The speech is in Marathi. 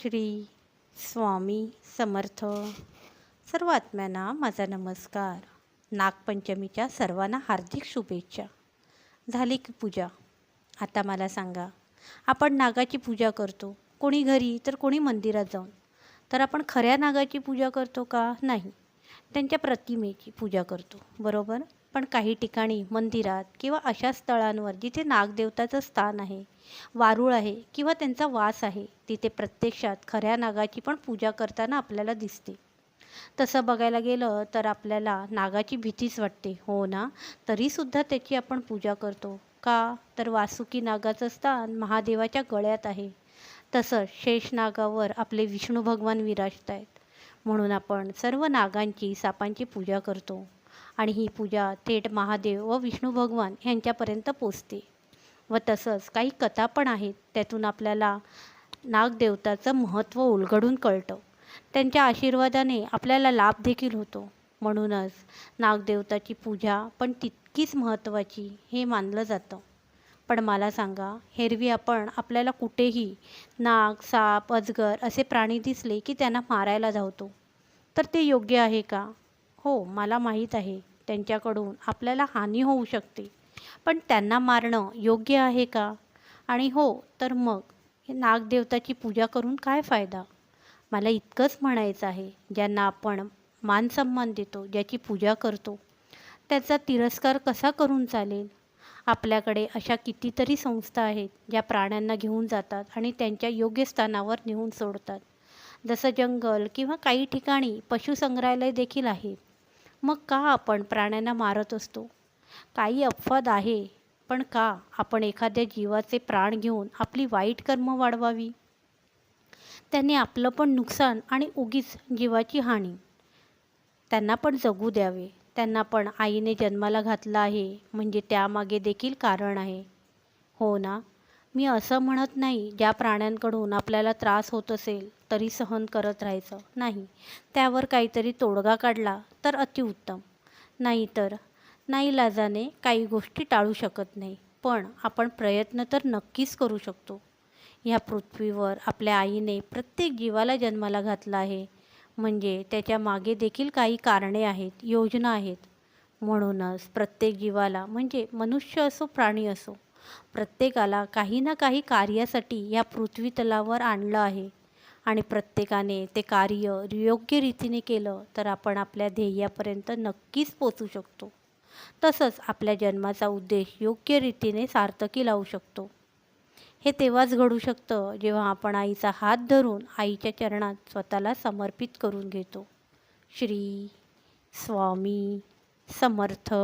श्री स्वामी समर्थ. सर्व आत्म्यांना माझा नमस्कार. नागपंचमीच्या सर्वांना हार्दिक शुभेच्छा. झाली की पूजा? आता मला सांगा, आपण नागाची पूजा करतो, कोणी घरी तर कोणी मंदिरात जाऊन. तर आपण खऱ्या नागाची पूजा करतो का? नाही, त्यांच्या प्रतिमेची पूजा करतो, बरोबर. पण काही ठिकाणी मंदिरात किंवा अशा स्थळांवर जिथे नागदेवताचं स्थान आहे, वारूळ आहे किंवा त्यांचा वास आहे, तिथे प्रत्यक्षात खऱ्या नागाची पण पूजा करताना आपल्याला दिसते. तसं बघायला गेलं तर आपल्याला नागाची भीतीच वाटते, हो ना. तरीसुद्धा त्याची आपण पूजा करतो का? तर वासुकी नागाचं स्थान महादेवाच्या गळ्यात आहे. तसंच शेषनागावर आपले विष्णू भगवान विराजत आहेत. म्हणून आपण सर्व नागांची, सापांची पूजा करतो आणि ही पूजा थेट महादेव व विष्णू भगवान यांच्यापर्यंत पोचते. व तसंच काही कथा पण आहेत, त्यातून आपल्याला नागदेवताचं महत्त्व उलगडून कळतं. त्यांच्या आशीर्वादाने आपल्याला लाभ देखील होतो. म्हणूनच नागदेवताची पूजा पण तितकीच महत्त्वाची हे मानलं जातं. पण मला सांगा, एरवी आपण आपल्याला कुठेही नाग, साप, अजगर असे प्राणी दिसले की त्यांना मारायला धावतो. तर ते योग्य आहे का? हो, मला माहीत आहे त्यांच्याकडून आपल्याला हानी होऊ शकते. पण त्यांना मारणं योग्य आहे का? आणि हो, तर मग नागदेवताची पूजा करून काय फायदा? मला इतकंच म्हणायचं आहे, ज्यांना आपण मानसन्मान देतो, ज्याची पूजा करतो, त्याचा तिरस्कार कसा करून चालेल? आपल्याकडे अशा कितीतरी संस्था आहेत, ज्या प्राण्यांना घेऊन जातात आणि त्यांच्या योग्य स्थानावर नेऊन सोडतात. जसं जंगल किंवा काही ठिकाणी पशुसंग्रहालय देखील आहे. मग का आपण प्राण्यांना मारत असतो? काही अपवाद आहे, पण का आपण एखाद्या जीवाचे प्राण घेऊन आपली वाईट कर्म वाढवावी? त्याने आपलं पण नुकसान आणि उगीच जीवाची हानी. त्यांना पण जगू द्यावे. त्यांना पण आईने जन्माला घातलं आहे, म्हणजे त्यामागे देखील कारण आहे, हो ना. मी असं म्हणत नाही ज्या प्राण्यांकडून आपल्याला त्रास होत असेल तरी सहन करत राहायचं नाही. त्यावर काहीतरी तोडगा काढला तर अतिउत्तम. नाहीतर नाईलाजाने काही गोष्टी टाळू शकत नाही, पण आपण प्रयत्न तर नक्कीच करू शकतो. ह्या पृथ्वीवर आपल्या आईने प्रत्येक जीवाला जन्माला घातला आहे, म्हणजे त्याच्या मागे देखील काही कारणे आहेत, योजना आहेत. म्हणूनच प्रत्येक जीवाला, म्हणजे मनुष्य असो प्राणी असो, प्रत्येकाला काही ना काही कार्यासाठी या पृथ्वी तलावर आणलं आहे. आणि प्रत्येकाने ते कार्य योग्य रीतीने केलं तर आपण आपल्या ध्येयापर्यंत नक्कीच पोचू शकतो. तसंच आपल्या जन्माचा उद्देश योग्य रीतीने सार्थकी लावू शकतो. हे तेव्हाच घडू शकतं जेव्हा आपण आईचा हात धरून आईच्या चरणात स्वतःला समर्पित करून घेतो. श्री स्वामी समर्थ.